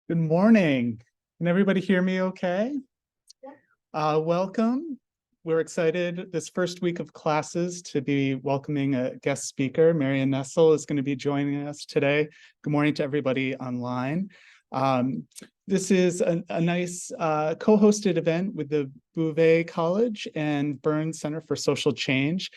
Good morning. Can everybody hear me okay? Welcome. We're excited this first week of classes to be welcoming a guest speaker. Marion Nestle is going to be joining us today. Good morning to everybody online. This is a nice co-hosted event with the Bouvet College and Burns Center for Social Change.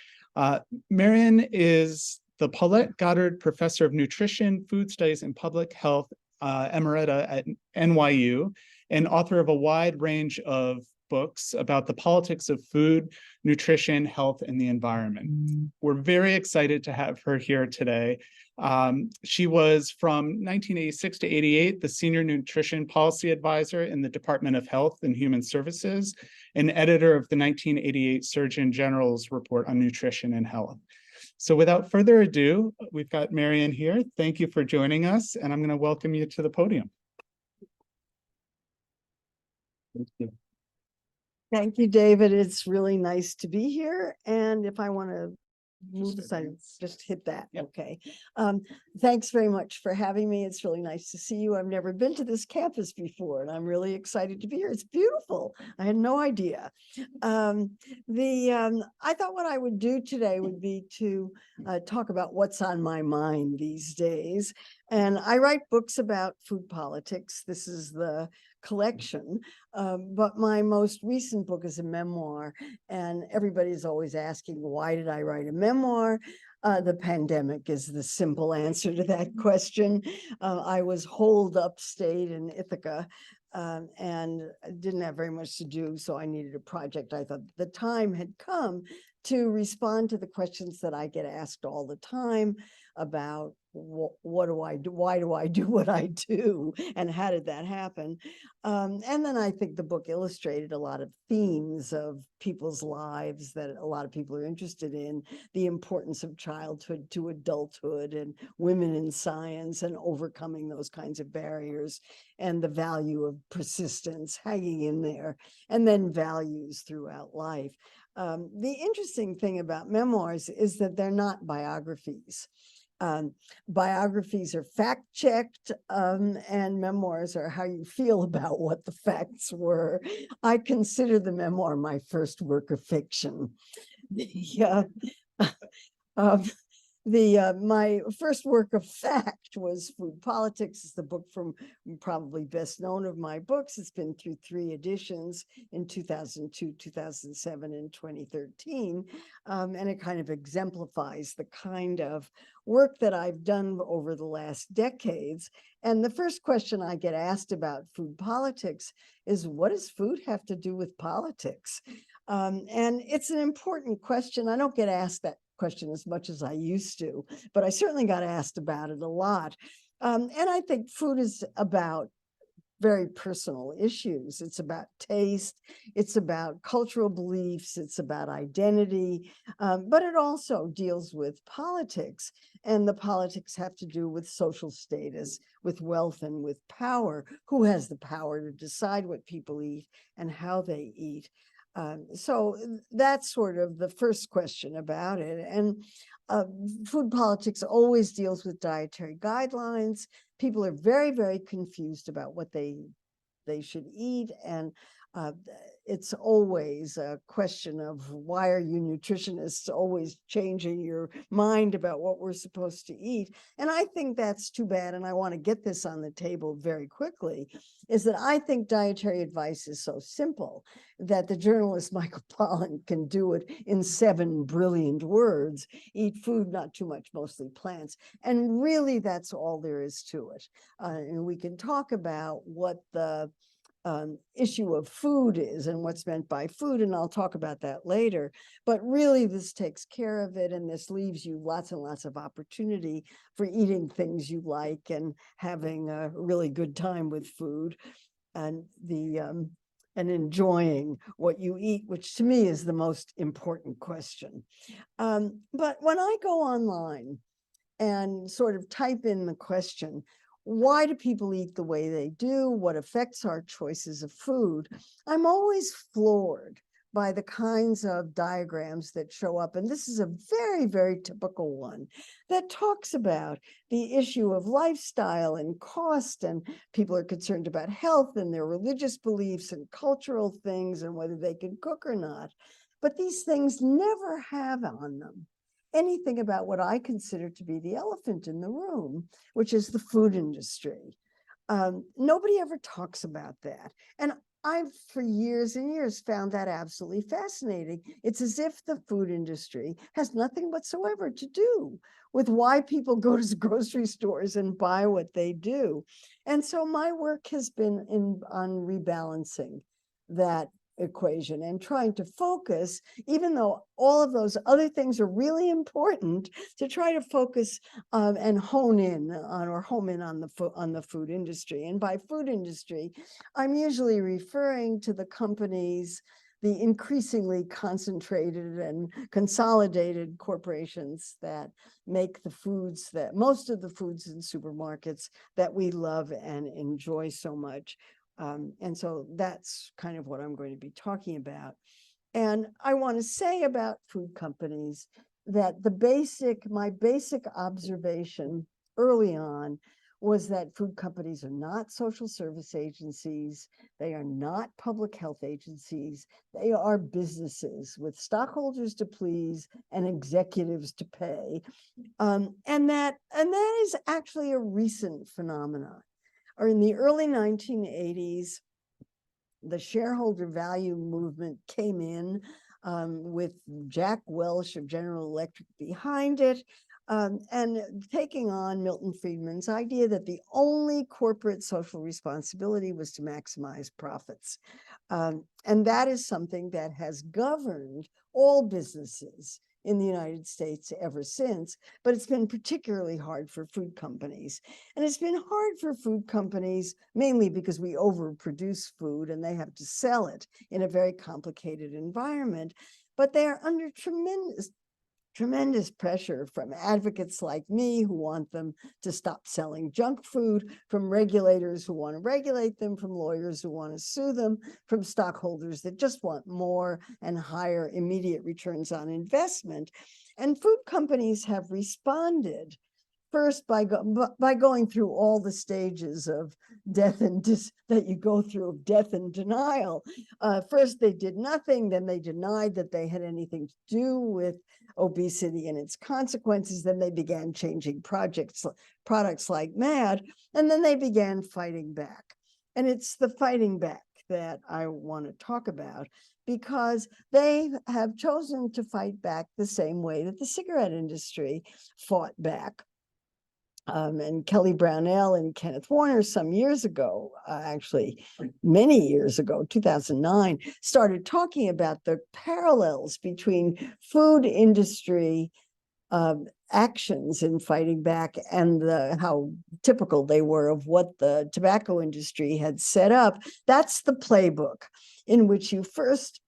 Marion is the Paulette Goddard Professor of Nutrition, Food Studies, and Public Health Emerita at NYU, and author of a wide range of books about the politics of food, nutrition, health, and the environment. We're very excited to have her here today. She was from 1986 to 88, the Senior Nutrition Policy Advisor in the Department of Health and Human Services, and editor of the 1988 Surgeon General's Report on Nutrition and Health. So without further ado, we've got Marion here. Thank you for joining us, and I'm going to welcome you to the podium. Thank you. Thank you, David. It's really nice to be here. And if I want to move aside, just hit that. Yep. Okay. Thanks very much for having me. It's really nice to see you. I've never been to this campus before, and I'm really excited to be here. It's beautiful. I had no idea. I thought what I would do today would be to talk about what's on my mind these days. And I write books about food politics. This is the collection, but my most recent book is a memoir, and everybody's always asking, why did I write a memoir? The pandemic is the simple answer to that question. I was holed upstate in Ithaca and didn't have very much to do, so I needed a project. I thought the time had come to respond to the questions that I get asked all the time about what do I do? Why do I do what I do? And how did that happen? And then I think the book illustrated a lot of themes of people's lives that a lot of people are interested in: the importance of childhood to adulthood, and women in science, and overcoming those kinds of barriers, and the value of persistence, hanging in there, and then values throughout life. The interesting thing about memoirs is that they're not biographies. Biographies are fact-checked, and memoirs are how you feel about what the facts were. I consider the memoir my first work of fiction. My first work of fact was Food Politics. It's the book from probably best known of my books. It's been through 3 editions in 2002, 2007, and 2013. And it kind of exemplifies the kind of work that I've done over the last decades. And the first question I get asked about food politics is, what does food have to do with politics? And it's an important question. I don't get asked that question as much as I used to, but I certainly got asked about it a lot. And I think food is about very personal issues. It's about taste, it's about cultural beliefs, it's about identity, but it also deals with politics. And the politics have to do with social status, with wealth, and with power. Who has the power to decide what people eat and how they eat? So that's sort of the first question about it. And food politics always deals with dietary guidelines. People are very, very confused about what they should eat. And it's always a question of, why are you nutritionists always changing your mind about what we're supposed to eat? And I think that's too bad. And I want to get this on the table very quickly, is that I think dietary advice is so simple that the journalist Michael Pollan can do it in 7 brilliant words: eat food, not too much, mostly plants. And really, that's all there is to it. And we can talk about what the issue of food is and what's meant by food, and I'll talk about that later. But really, this takes care of it, and this leaves you lots and lots of opportunity for eating things you like and having a really good time with food, and and enjoying what you eat, which to me is the most important question. But when I go online and sort of type in the question, why do people eat the way they do? What affects our choices of food? I'm always floored by the kinds of diagrams that show up. And this is a very, very typical one that talks about the issue of lifestyle and cost, and people are concerned about health and their religious beliefs and cultural things and whether they can cook or not. But these things never have on them anything about what I consider to be the elephant in the room, which is the food industry. Nobody ever talks about that. And I've, for years and years, found that absolutely fascinating. It's as if the food industry has nothing whatsoever to do with why people go to grocery stores and buy what they do. And so my work has been on rebalancing that equation and trying to focus, even though all of those other things are really important, to try to focus and hone in on the food industry. And by food industry, I'm usually referring to the companies, the increasingly concentrated and consolidated corporations that make the foods, that most of the foods in supermarkets that we love and enjoy so much. And so that's kind of what I'm going to be talking about. And I want to say about food companies that my basic observation early on was that food companies are not social service agencies. They are not public health agencies. They are businesses with stockholders to please and executives to pay. And that is actually a recent phenomenon. Or in the early 1980s, the shareholder value movement came in with Jack Welch of General Electric behind it, and taking on Milton Friedman's idea that the only corporate social responsibility was to maximize profits. And that is something that has governed all businesses in the United States ever since, but it's been particularly hard for food companies. And it's been hard for food companies mainly because we overproduce food and they have to sell it in a very complicated environment, but they are under tremendous pressure from advocates like me who want them to stop selling junk food, from regulators who want to regulate them, from lawyers who want to sue them, from stockholders that just want more and higher immediate returns on investment. And food companies have responded first by going through all the stages of death and that you go through of death and denial. First, they did nothing. Then they denied that they had anything to do with obesity and its consequences. Then they began changing products like mad. And then they began fighting back. And it's the fighting back that I want to talk about, because they have chosen to fight back the same way that the cigarette industry fought back. And Kelly Brownell and Kenneth Warner some years ago, actually many years ago, 2009, started talking about the parallels between food industry actions in fighting back and how typical they were of what the tobacco industry had set up. That's the playbook in which you first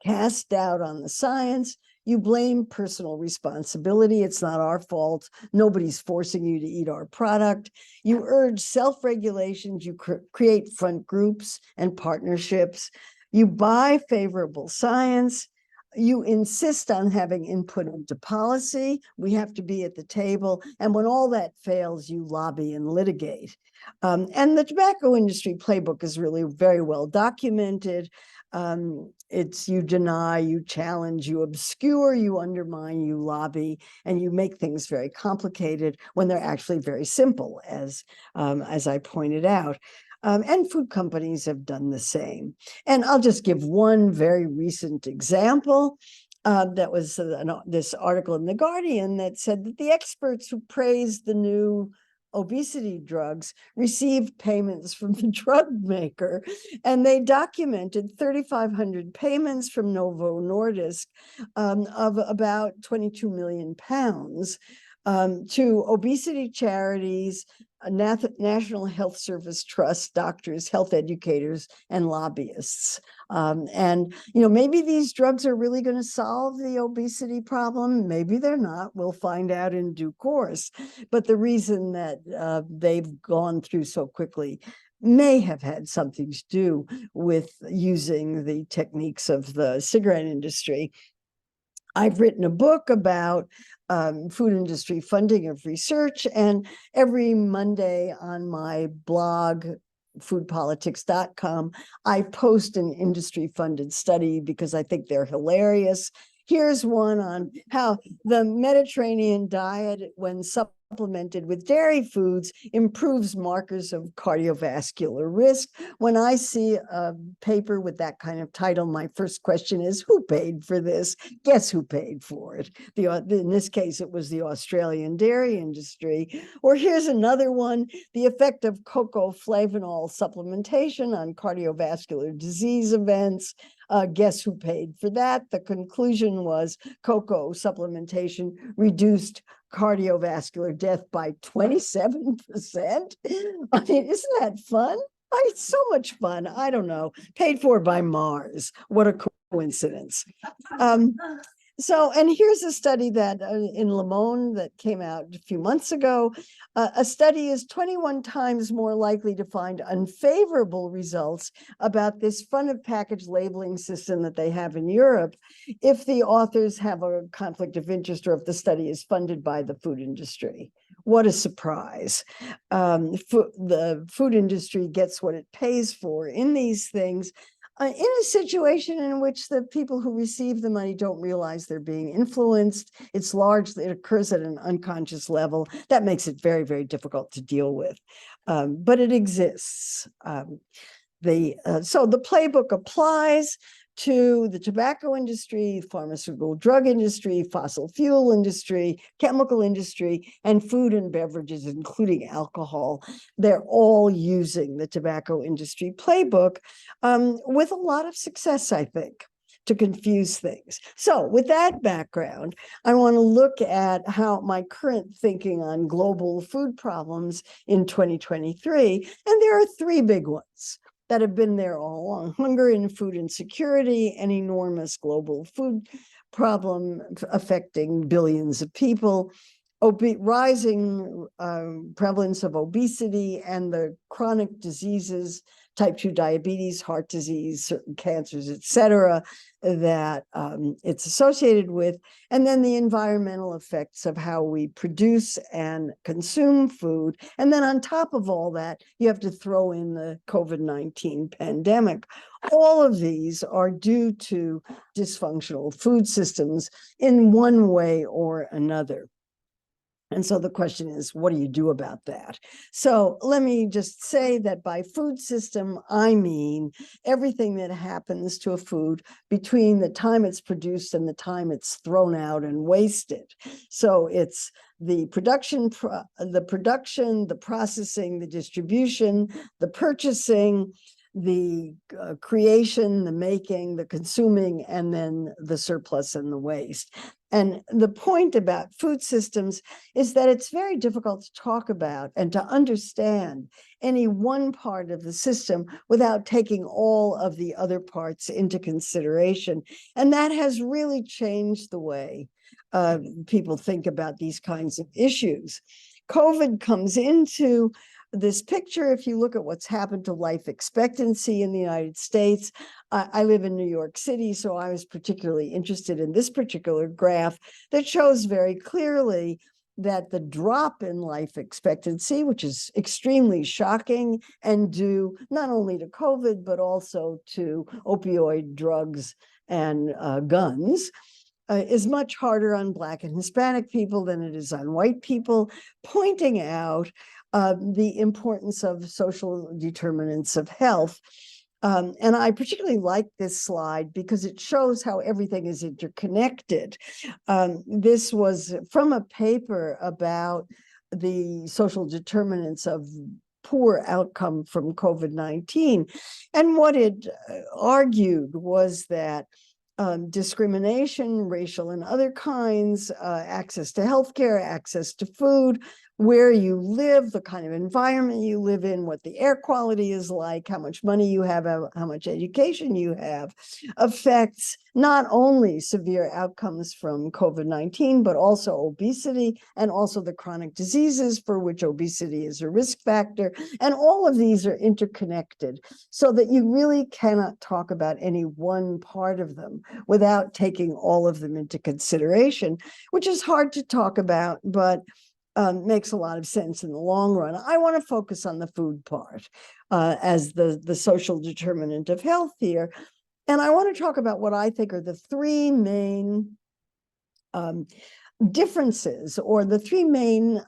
cast doubt on the science. You blame personal responsibility. It's not our fault. Nobody's forcing you to eat our product. You urge self-regulations. You create front groups and partnerships. You buy favorable science. You insist on having input into policy. We have to be at the table. And when all that fails, you lobby and litigate. And the tobacco industry playbook is really very well documented. It's you deny, you challenge, you obscure, you undermine, you lobby, and you make things very complicated when they're actually very simple, as I pointed out. And food companies have done the same. And I'll just give one very recent example. That was this article in The Guardian that said that the experts who praised the new obesity drugs received payments from the drug maker, and they documented 3,500 payments from Novo Nordisk of about 22 million pounds to obesity charities, National Health Service Trust, doctors, health educators, and lobbyists. And, maybe these drugs are really going to solve the obesity problem. Maybe they're not. We'll find out in due course. But the reason that they've gone through so quickly may have had something to do with using the techniques of the cigarette industry. I've written a book about food industry funding of research, and every Monday on my blog, foodpolitics.com, I post an industry-funded study because I think they're hilarious. Here's one on how the Mediterranean diet, when supplemented with dairy foods, improves markers of cardiovascular risk. When I see a paper with that kind of title, my first question is, who paid for this? Guess who paid for it? In this case, it was the Australian dairy industry. Or here's another one, the effect of cocoa flavanol supplementation on cardiovascular disease events. Guess who paid for that? The conclusion was cocoa supplementation reduced cardiovascular death by 27%. I mean, isn't that fun? It's so much fun. I don't know. Paid for by Mars. What a coincidence. And here's a study that in Le Monde that came out a few months ago. A study is 21 times more likely to find unfavorable results about this front of package labeling system that they have in Europe if the authors have a conflict of interest or if the study is funded by the food industry. What a surprise. The food industry gets what it pays for in these things. In a situation in which the people who receive the money don't realize they're being influenced, it occurs at an unconscious level. That makes it very, very difficult to deal with. But it exists. So the playbook applies to the tobacco industry, pharmaceutical drug industry, fossil fuel industry, chemical industry, and food and beverages, including alcohol. They're all using the tobacco industry playbook with a lot of success, I think, to confuse things. So with that background, I want to look at how my current thinking on global food problems in 2023, and there are three big ones that have been there all along: hunger and food insecurity, an enormous global food problem affecting billions of people, rising prevalence of obesity and the chronic diseases, type 2 diabetes, heart disease, certain cancers, et cetera, that it's associated with, and then the environmental effects of how we produce and consume food. And then on top of all that, you have to throw in the COVID-19 pandemic. All of these are due to dysfunctional food systems in one way or another. And so the question is, what do you do about that? So let me just say that by food system, I mean everything that happens to a food between the time it's produced and the time it's thrown out and wasted. So it's the production, the processing, the distribution, the purchasing, the creation, the making, the consuming, and then the surplus and the waste. And the point about food systems is that it's very difficult to talk about and to understand any one part of the system without taking all of the other parts into consideration. And that has really changed the way people think about these kinds of issues. COVID comes into this picture. If you look at what's happened to life expectancy in the United States, I live in New York City, so I was particularly interested in this particular graph that shows very clearly that the drop in life expectancy, which is extremely shocking and due not only to COVID, but also to opioid drugs and guns, is much harder on Black and Hispanic people than it is on white people, pointing out the importance of social determinants of health. And I particularly like this slide because it shows how everything is interconnected. This was from a paper about the social determinants of poor outcome from COVID-19. And what it argued was that discrimination, racial and other kinds, access to healthcare, access to food, where you live, the kind of environment you live in, what the air quality is like, how much money you have, how much education you have, affects not only severe outcomes from COVID-19, but also obesity and also the chronic diseases for which obesity is a risk factor. And all of these are interconnected so that you really cannot talk about any one part of them without taking all of them into consideration, which is hard to talk about, but makes a lot of sense in the long run. I want to focus on the food part as the social determinant of health here. And I want to talk about what I think are the three main differences, or the three main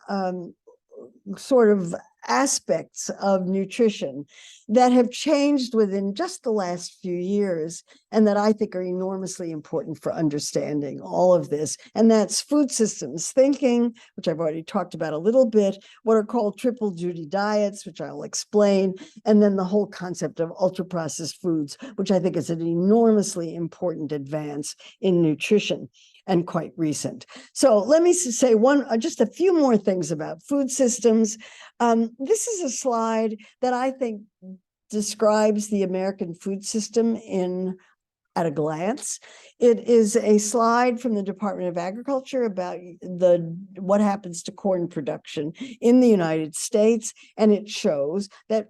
sort of aspects of nutrition that have changed within just the last few years, and that I think are enormously important for understanding all of this. And that's food systems thinking, which I've already talked about a little bit, what are called triple duty diets, which I'll explain, and then the whole concept of ultra-processed foods, which I think is an enormously important advance in nutrition and quite recent. So let me say just a few more things about food systems. This is a slide that I think describes the American food system at a glance. It is a slide from the Department of Agriculture about what happens to corn production in the United States, and it shows that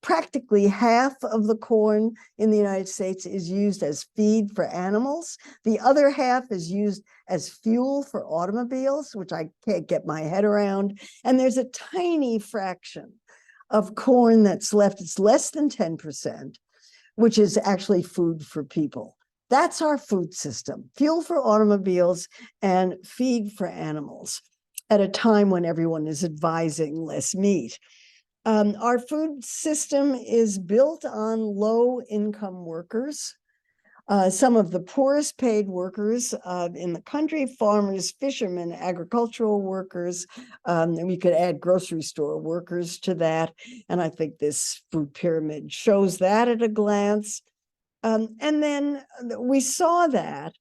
practically half of the corn in the United States is used as feed for animals. The other half is used as fuel for automobiles, which I can't get my head around. And there's a tiny fraction of corn that's left. It's less than 10%, which is actually food for people. That's our food system: fuel for automobiles and feed for animals, at a time when everyone is advising less meat. Our food system is built on low-income workers, some of the poorest paid workers in the country: farmers, fishermen, agricultural workers, and we could add grocery store workers to that. And I think this food pyramid shows that at a glance. And then we saw that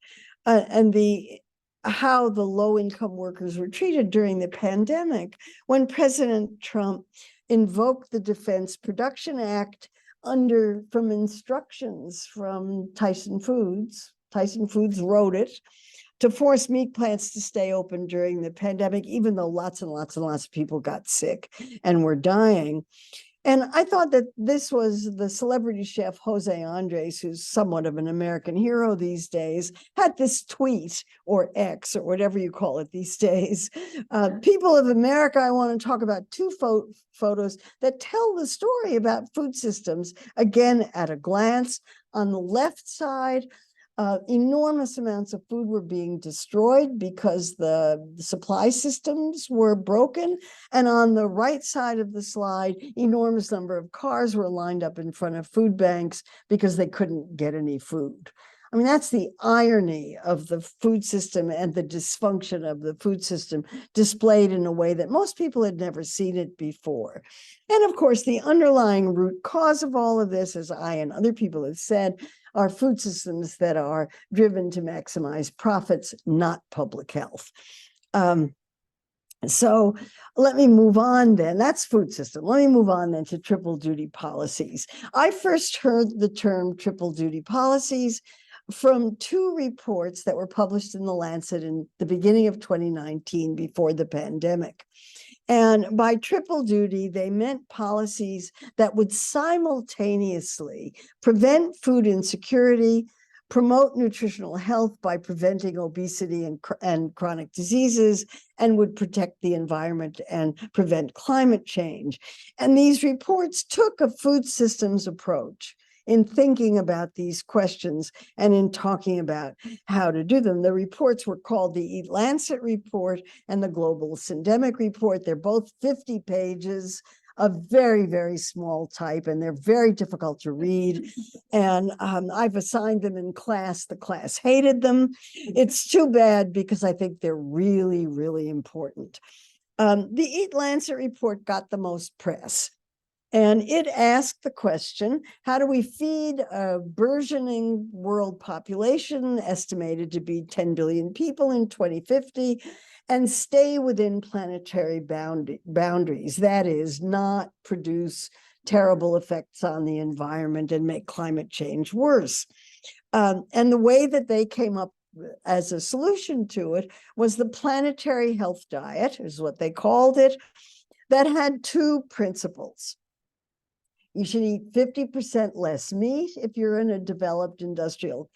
how the low-income workers were treated during the pandemic when President Trump invoked the Defense Production Act from instructions from Tyson Foods. Tyson Foods wrote it to force meat plants to stay open during the pandemic, even though lots and lots and lots of people got sick and were dying. And I thought that this was the celebrity chef Jose Andres, who's somewhat of an American hero these days, had this tweet, or X, or whatever you call it these days. People of America, I want to talk about two photos that tell the story about food systems, again, at a glance. On the left side, enormous amounts of food were being destroyed because the supply systems were broken. And on the right side of the slide, enormous number of cars were lined up in front of food banks because they couldn't get any food. I mean, that's the irony of the food system and the dysfunction of the food system displayed in a way that most people had never seen it before. And of course, the underlying root cause of all of this, as I and other people have said, are food systems that are driven to maximize profits, not public health. So let me move on then. That's food system. Let me move on then to triple duty policies. I first heard the term triple duty policies from two reports that were published in The Lancet in the beginning of 2019, before the pandemic. And by triple duty, they meant policies that would simultaneously prevent food insecurity, promote nutritional health by preventing obesity and chronic diseases, and would protect the environment and prevent climate change. And these reports took a food systems approach in thinking about these questions and in talking about how to do them. The reports were called the Eat Lancet Report and the Global Syndemic Report. They're both 50 pages of very, very small type, and they're very difficult to read. And I've assigned them in class. The class hated them. It's too bad, because I think they're really, really important. The Eat Lancet Report got the most press. And it asked the question, how do we feed a burgeoning world population estimated to be 10 billion people in 2050 and stay within planetary boundaries? That is, not produce terrible effects on the environment and make climate change worse. And the way that they came up as a solution to it was the planetary health diet, is what they called it, that had two principles. You should eat 50% less meat if you're in a developed industrial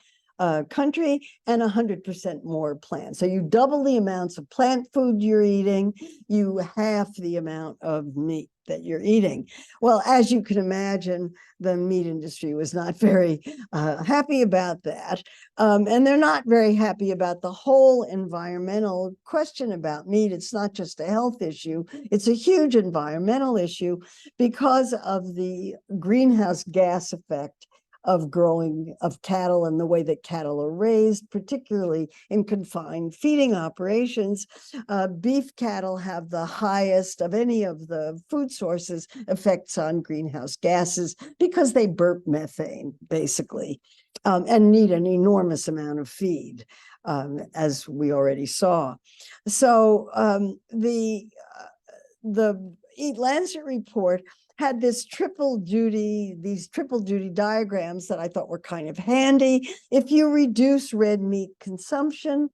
country, and 100% more plant. So you double the amounts of plant food you're eating, you half the amount of meat that you're eating. Well, as you can imagine, the meat industry was not very happy about that. And they're not very happy about the whole environmental question about meat. It's not just a health issue, it's a huge environmental issue because of the greenhouse gas effect of growing of cattle and the way that cattle are raised, particularly in confined feeding operations. Beef cattle have the highest of any of the food sources effects on greenhouse gases because they burp methane, basically, and need an enormous amount of feed, as we already saw. So the Eat Lancet report had these triple duty diagrams that I thought were kind of handy. If you reduce red meat consumption,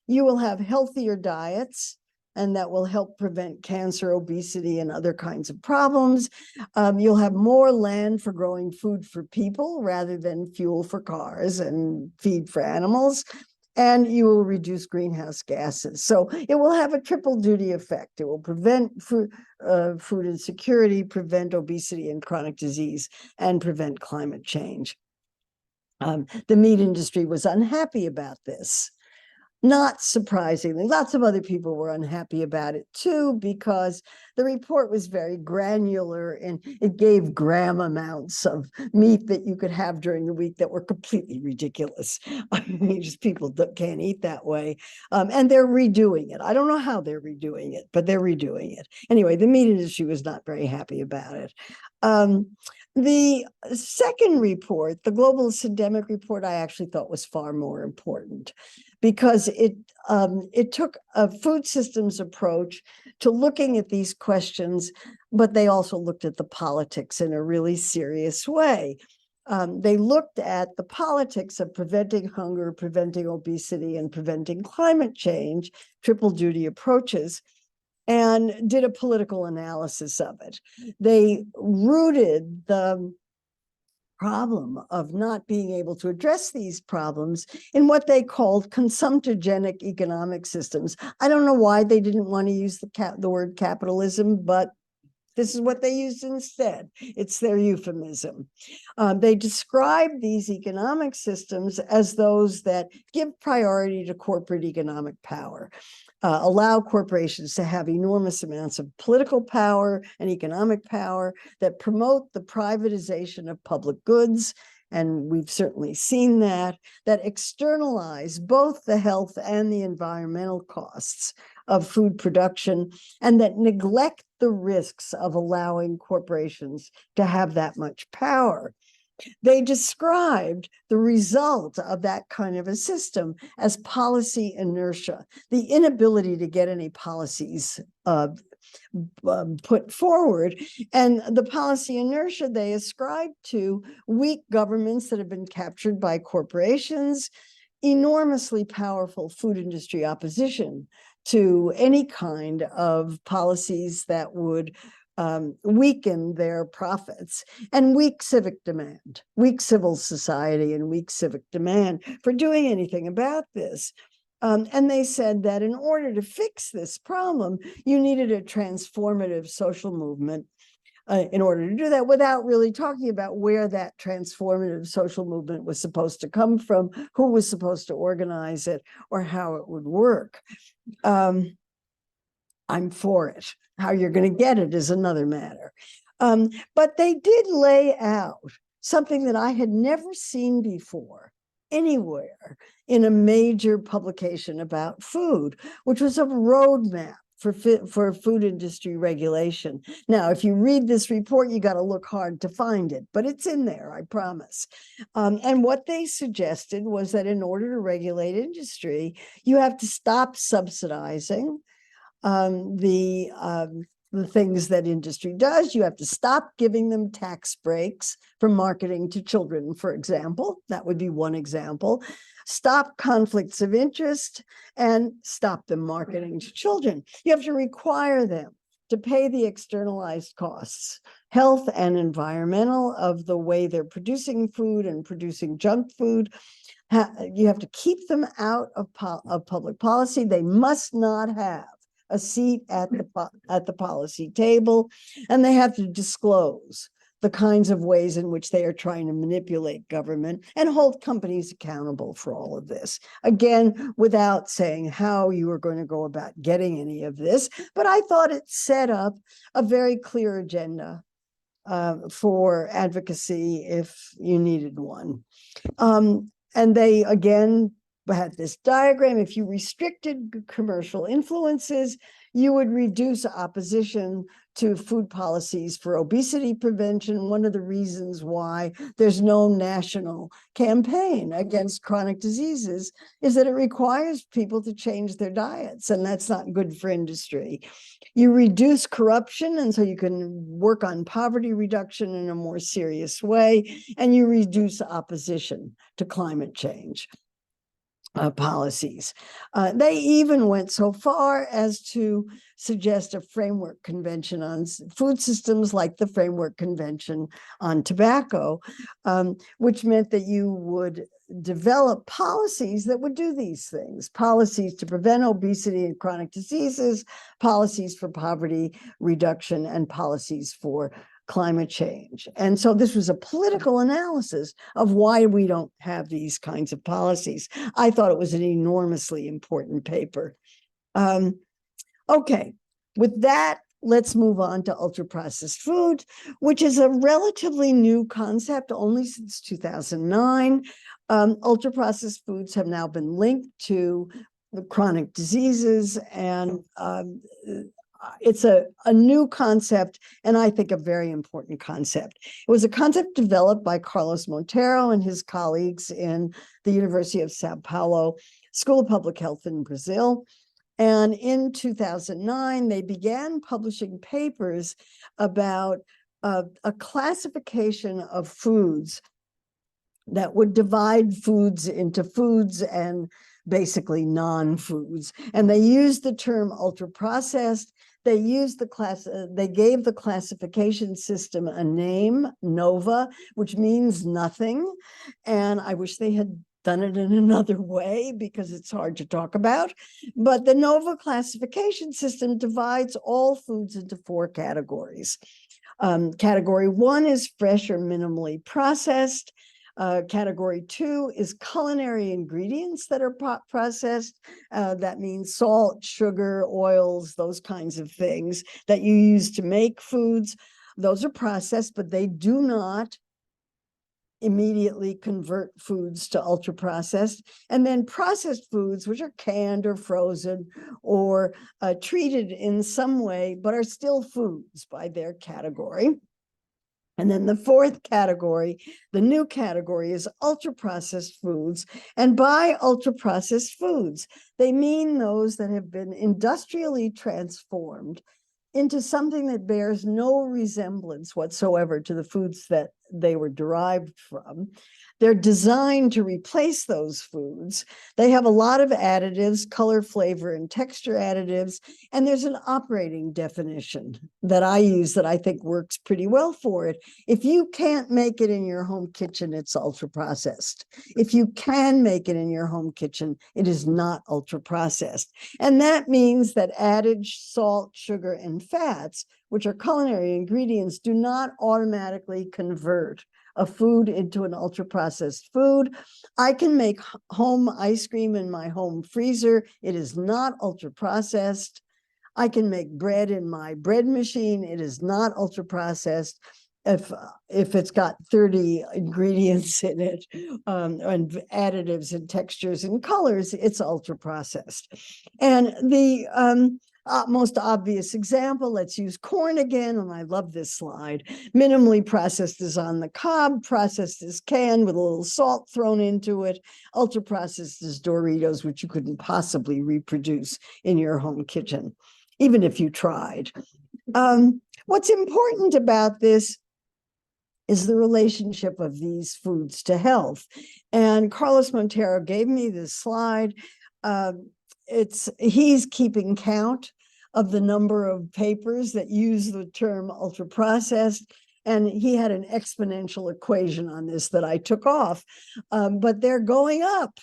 you will have healthier diets, and that will help prevent cancer, obesity, and other kinds of problems. You'll have more land for growing food for people rather than fuel for cars and feed for animals. And you will reduce greenhouse gases. So it will have a triple duty effect. It will prevent food insecurity, prevent obesity and chronic disease, and prevent climate change. The meat industry was unhappy about this. Not surprisingly, lots of other people were unhappy about it too, because the report was very granular and it gave gram amounts of meat that you could have during the week that were completely ridiculous. I mean, just people can't eat that way. And they're redoing it. I don't know how they're redoing it, but they're redoing it. Anyway, the meat industry was not very happy about it. The second report, the Global Syndemic Report, I actually thought was far more important because it took a food systems approach to looking at these questions, but they also looked at the politics in a really serious way. They looked at the politics of preventing hunger, preventing obesity, and preventing climate change, triple duty approaches, and did a political analysis of it. They rooted the problem of not being able to address these problems in what they called consumptogenic economic systems. I don't know why they didn't want to use the word capitalism, but this is what they used instead. It's their euphemism. They describe these economic systems as those that give priority to corporate economic power, allow corporations to have enormous amounts of political power and economic power, that promote the privatization of public goods, and we've certainly seen that externalize both the health and the environmental costs of food production, and that neglect the risks of allowing corporations to have that much power. They described the result of that kind of a system as policy inertia, the inability to get any policies put forward. And the policy inertia they ascribe to weak governments that have been captured by corporations, enormously powerful food industry opposition to any kind of policies that would weaken their profits, and weak civic demand, weak civil society, and weak civic demand for doing anything about this. And they said that in order to fix this problem, you needed a transformative social movement in order to do that, without really talking about where that transformative social movement was supposed to come from, who was supposed to organize it, or how it would work. I'm for it. How you're going to get it is another matter. But they did lay out something that I had never seen before anywhere in a major publication about food, which was a roadmap for food industry regulation. Now, if you read this report, you got to look hard to find it, but it's in there, I promise. And what they suggested was that in order to regulate industry, you have to stop subsidizing the things that industry does. You have to stop giving them tax breaks for marketing to children, for example. That would be one example. Stop conflicts of interest and stop them marketing to children. You have to require them to pay the externalized costs, health and environmental, of the way they're producing food and producing junk food. You have to keep them out of public policy. They must not have a seat at the policy table, and they have to disclose the kinds of ways in which they are trying to manipulate government and hold companies accountable for all of this. Again, without saying how you are going to go about getting any of this, but I thought it set up a very clear agenda for advocacy if you needed one. And they, again, had this diagram. If you restricted commercial influences, you would reduce opposition to food policies for obesity prevention. One of the reasons why there's no national campaign against chronic diseases is that it requires people to change their diets, and that's not good for industry. You reduce corruption, and so you can work on poverty reduction in a more serious way, and you reduce opposition to climate change policies. They even went so far as to suggest a framework convention on food systems, like the Framework Convention on Tobacco, which meant that you would develop policies that would do these things: policies to prevent obesity and chronic diseases, policies for poverty reduction, and policies for climate change. And so this was a political analysis of why we don't have these kinds of policies. I thought it was an enormously important paper. Okay, with that, let's move on to ultra-processed food, which is a relatively new concept, only since 2009. Ultra-processed foods have now been linked to the chronic diseases, and it's a new concept, and I think a very important concept. It was a concept developed by Carlos Monteiro and his colleagues in the University of Sao Paulo School of Public Health in Brazil. And in 2009, they began publishing papers about a classification of foods that would divide foods into foods and basically non-foods. And they used the term ultra-processed. They used they gave the classification system a name, NOVA, which means nothing. And I wish they had done it in another way because it's hard to talk about. But the NOVA classification system divides all foods into 4 categories. Category 1 is fresh or minimally processed. Category 2 is culinary ingredients that are processed. That means salt, sugar, oils, those kinds of things that you use to make foods. Those are processed, but they do not immediately convert foods to ultra-processed. And then processed foods, which are canned or frozen or treated in some way, but are still foods by their category. And then the 4th category, the new category, is ultra-processed foods. And by ultra-processed foods, they mean those that have been industrially transformed into something that bears no resemblance whatsoever to the foods that they were derived from. They're designed to replace those foods. They have a lot of additives, color, flavor, and texture additives. And there's an operating definition that I use that I think works pretty well for it. If you can't make it in your home kitchen, it's ultra-processed. If you can make it in your home kitchen, it is not ultra-processed. And that means that adage, salt, sugar, and fats, which are culinary ingredients, do not automatically convert a food into an ultra-processed food. I can make home ice cream in my home freezer. It is not ultra-processed. I can make bread in my bread machine. It is not ultra-processed. If it's got 30 ingredients in it and additives and textures and colors, it's ultra-processed. And most obvious example, let's use corn again, and I love this slide. Minimally processed is on the cob, processed is canned with a little salt thrown into it. Ultra processed is Doritos, which you couldn't possibly reproduce in your home kitchen, even if you tried. What's important about this is the relationship of these foods to health. And Carlos Montero gave me this slide. He's keeping count of the number of papers that use the term ultra processed, and he had an exponential equation on this that I took off, but they're going up.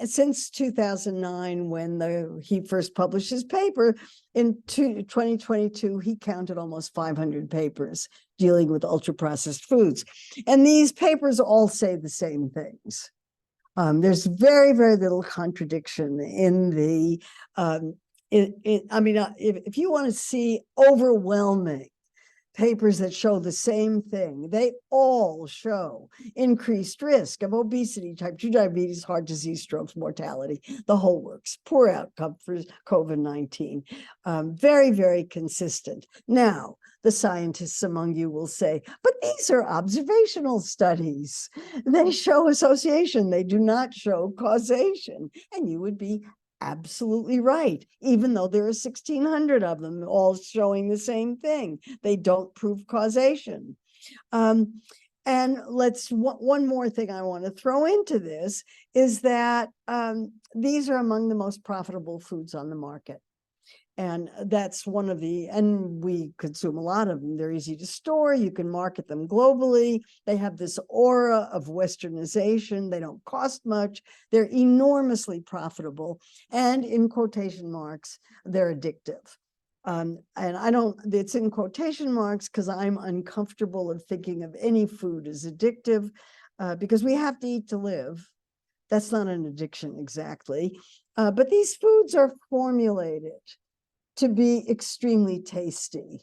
Since 2009, when he first published his paper, in 2022, he counted almost 500 papers dealing with ultra processed foods. And these papers all say the same things. There's very, very little contradiction in the, if you want to see overwhelming papers that show the same thing, they all show increased risk of obesity, type 2 diabetes, heart disease, strokes, mortality, the whole works. Poor outcome for COVID-19. Very, very consistent. Now, the scientists among you will say, but these are observational studies. They show association. They do not show causation. And you would be absolutely right, even though there are 1,600 of them all showing the same thing. They don't prove causation. And one more thing I want to throw into this is that these are among the most profitable foods on the market. And that's one of and we consume a lot of them. They're easy to store. You can market them globally. They have this aura of westernization. They don't cost much. They're enormously profitable. And in quotation marks, they're addictive. It's in quotation marks because I'm uncomfortable of thinking of any food as addictive because we have to eat to live. That's not an addiction exactly. But these foods are formulated to be extremely tasty,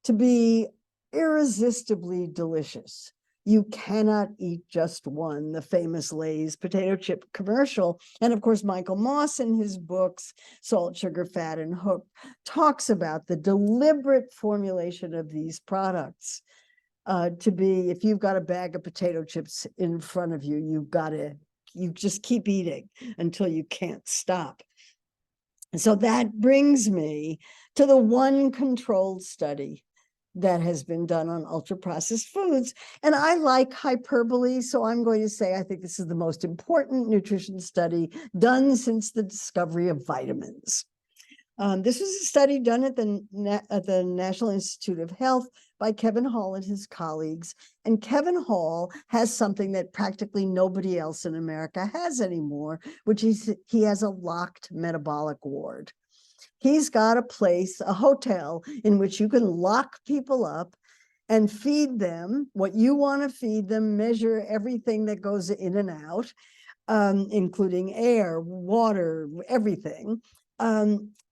to be irresistibly delicious. You cannot eat just one, the famous Lay's potato chip commercial. And of course, Michael Moss in his books, Salt, Sugar, Fat, and Hooked, talks about the deliberate formulation of these products to be, if you've got a bag of potato chips in front of you, you just keep eating until you can't stop. So that brings me to the one controlled study that has been done on ultra-processed foods. And I like hyperbole, so I'm going to say I think this is the most important nutrition study done since the discovery of vitamins. This was a study done at the National Institute of Health by Kevin Hall and his colleagues. And Kevin Hall has something that practically nobody else in America has anymore, which is he has a locked metabolic ward. He's got a place, a hotel, in which you can lock people up and feed them what you want to feed them, measure everything that goes in and out, including air, water, everything.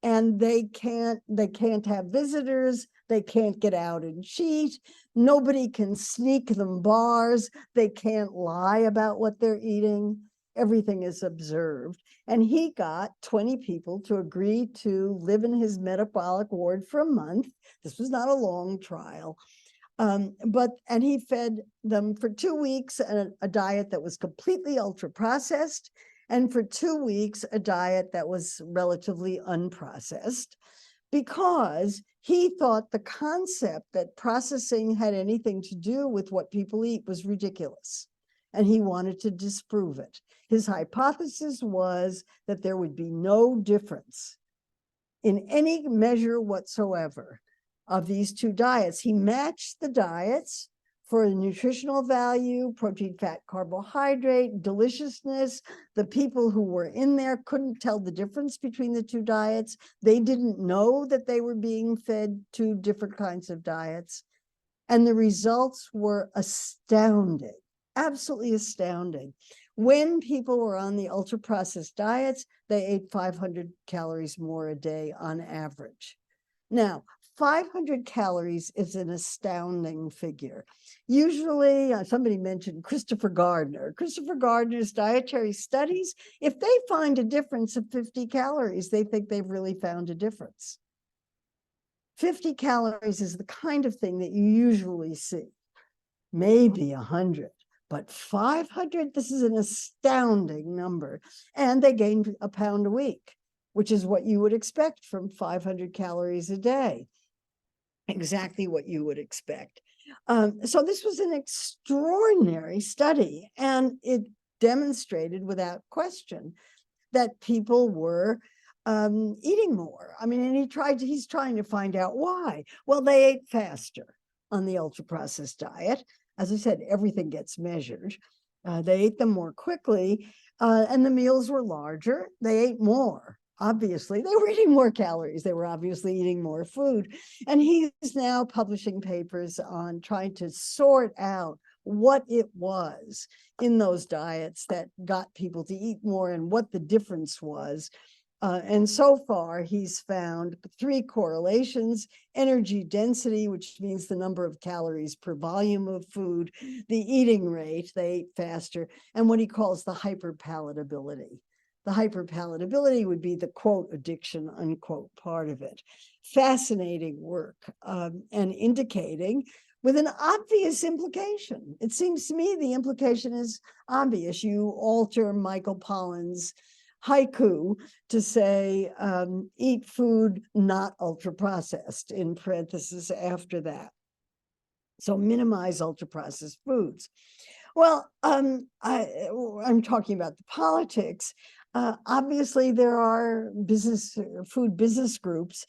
And they can't have visitors. They can't get out and cheat. Nobody can sneak them bars. They can't lie about what they're eating. Everything is observed. And he got 20 people to agree to live in his metabolic ward for a month. This was not a long trial. And he fed them for 2 weeks a diet that was completely ultra processed, and for 2 weeks a diet that was relatively unprocessed, because he thought the concept that processing had anything to do with what people eat was ridiculous, and he wanted to disprove it. His hypothesis was that there would be no difference in any measure whatsoever of these two diets. He matched the diets for nutritional value, protein, fat, carbohydrate, deliciousness. The people who were in there couldn't tell the difference between the two diets. They didn't know that they were being fed two different kinds of diets. And the results were astounding, absolutely astounding. When people were on the ultra-processed diets, they ate 500 calories more a day on average. Now, 500 calories is an astounding figure. Usually, somebody mentioned Christopher Gardner. Christopher Gardner's dietary studies, if they find a difference of 50 calories, they think they've really found a difference. 50 calories is the kind of thing that you usually see, maybe 100. But 500, this is an astounding number. And they gained a pound a week, which is what you would expect from 500 calories a day. Exactly what you would expect. So this was an extraordinary study, and it demonstrated without question that people were eating more. I mean, and he's trying to find out why. Well, they ate faster on the ultra-processed diet. As I said, everything gets measured. They ate them more quickly, and the meals were larger. They ate more. Obviously, they were eating more calories. They were obviously eating more food. And he's now publishing papers on trying to sort out what it was in those diets that got people to eat more and what the difference was. And so far, he's found 3 correlations: energy density, which means the number of calories per volume of food, the eating rate, they ate faster, and what he calls the hyperpalatability. The hyperpalatability would be the quote addiction, unquote part of it. Fascinating work, and indicating with an obvious implication. It seems to me the implication is obvious. You alter Michael Pollan's haiku to say, eat food not ultra-processed, in parentheses after that. So minimize ultra-processed foods. Well, I'm talking about the politics. Obviously, there are food business groups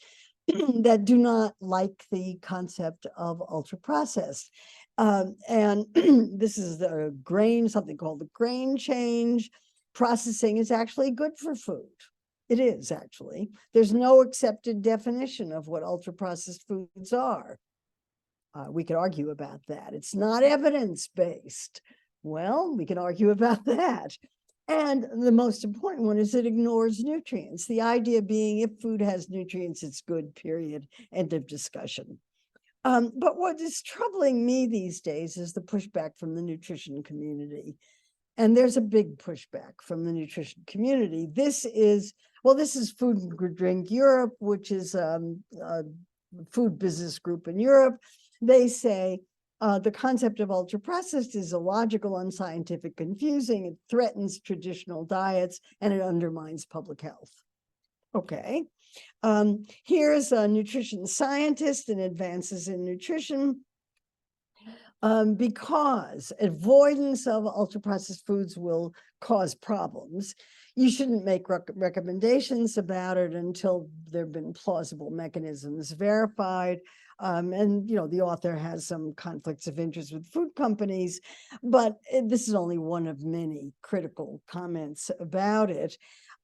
that do not like the concept of ultra-processed. And this is the grain, something called the grain change. Processing is actually good for food. It is actually. There's no accepted definition of what ultra-processed foods are. We could argue about that. It's not evidence-based. Well, we can argue about that. And the most important one is it ignores nutrients. The idea being if food has nutrients, it's good, period, end of discussion. But what is troubling me these days is the pushback from the nutrition community. And there's a big pushback from the nutrition community. This is Food and Drink Europe, which is a food business group in Europe. They say the concept of ultra-processed is illogical, unscientific, confusing. It threatens traditional diets and it undermines public health. Okay. Here's a nutrition scientist and advances in nutrition. Because avoidance of ultra-processed foods will cause problems. You shouldn't make recommendations about it until there have been plausible mechanisms verified. And the author has some conflicts of interest with food companies, but this is only one of many critical comments about it.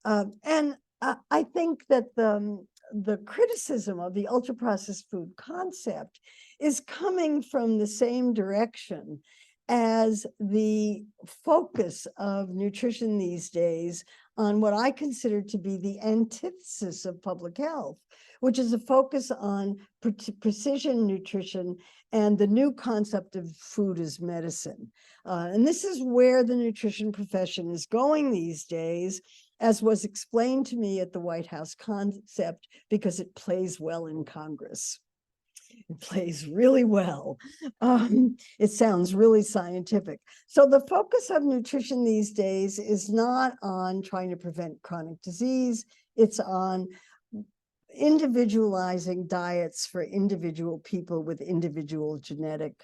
And I think that the criticism of the ultra-processed food concept is coming from the same direction as the focus of nutrition these days on what I consider to be the antithesis of public health, which is a focus on precision nutrition and the new concept of food as medicine. And this is where the nutrition profession is going these days, as was explained to me at the White House concept, because it plays well in Congress. It plays really well. It sounds really scientific. So the focus of nutrition these days is not on trying to prevent chronic disease. It's on individualizing diets for individual people with individual genetic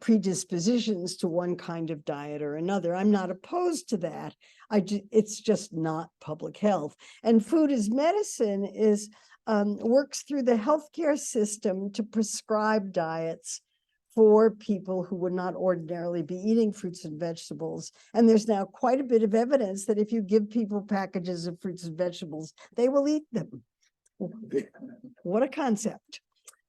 predispositions to one kind of diet or another. I'm not opposed to that. It's just not public health. And food as medicine is works through the healthcare system to prescribe diets for people who would not ordinarily be eating fruits and vegetables. And there's now quite a bit of evidence that if you give people packages of fruits and vegetables, they will eat them. What a concept.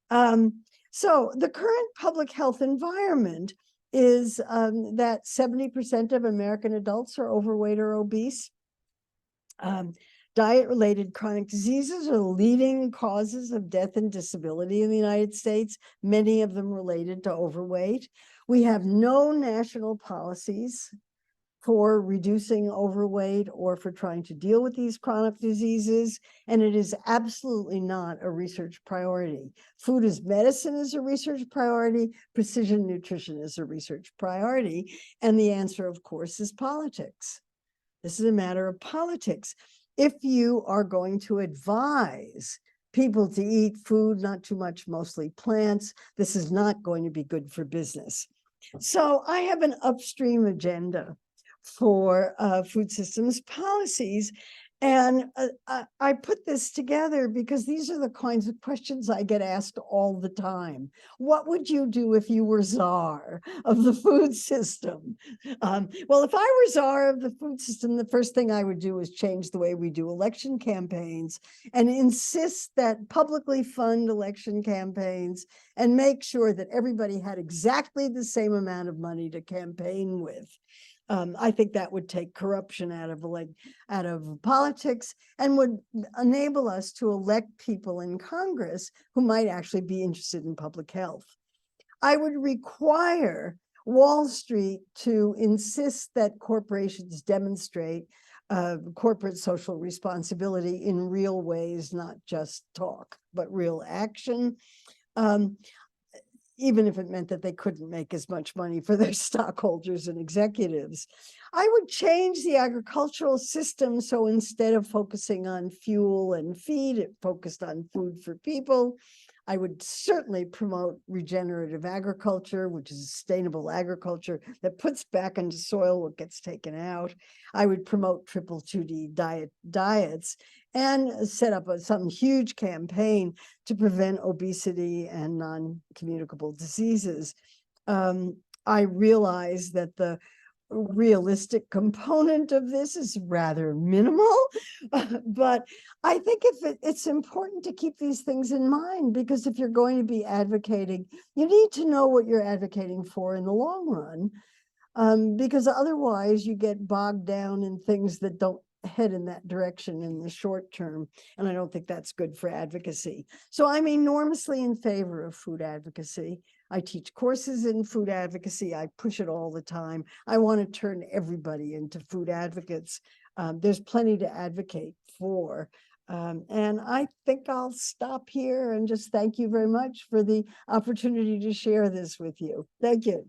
So the current public health environment is that 70% of American adults are overweight or obese. Diet-related chronic diseases are the leading causes of death and disability in the United States, many of them related to overweight. We have no national policies for reducing overweight or for trying to deal with these chronic diseases, and it is absolutely not a research priority. Food as medicine is a research priority, precision nutrition is a research priority, and the answer, of course, is politics. This is a matter of politics. If you are going to advise people to eat food, not too much, mostly plants, this is not going to be good for business. So I have an upstream agenda for food systems policies. And I put this together because these are the kinds of questions I get asked all the time. What would you do if you were czar of the food system? Well, if I were czar of the food system, the first thing I would do is change the way we do election campaigns and insist that publicly fund election campaigns and make sure that everybody had exactly the same amount of money to campaign with. I think that would take corruption out of politics and would enable us to elect people in Congress who might actually be interested in public health. I would require Wall Street to insist that corporations demonstrate corporate social responsibility in real ways, not just talk, but real action. Even if it meant that they couldn't make as much money for their stockholders and executives. I would change the agricultural system so instead of focusing on fuel and feed, it focused on food for people. I would certainly promote regenerative agriculture, which is sustainable agriculture that puts back into soil what gets taken out. I would promote triple 2D diets and set up some huge campaign to prevent obesity and non-communicable diseases. I realize that the realistic component of this is rather minimal, but I think it's important to keep these things in mind, because if you're going to be advocating, you need to know what you're advocating for in the long run, because otherwise you get bogged down in things that don't head in that direction in the short term. And I don't think that's good for advocacy. So I'm enormously in favor of food advocacy. I teach courses in food advocacy. I push it all the time. I want to turn everybody into food advocates. There's plenty to advocate for. And I think I'll stop here and just thank you very much for the opportunity to share this with you. Thank you.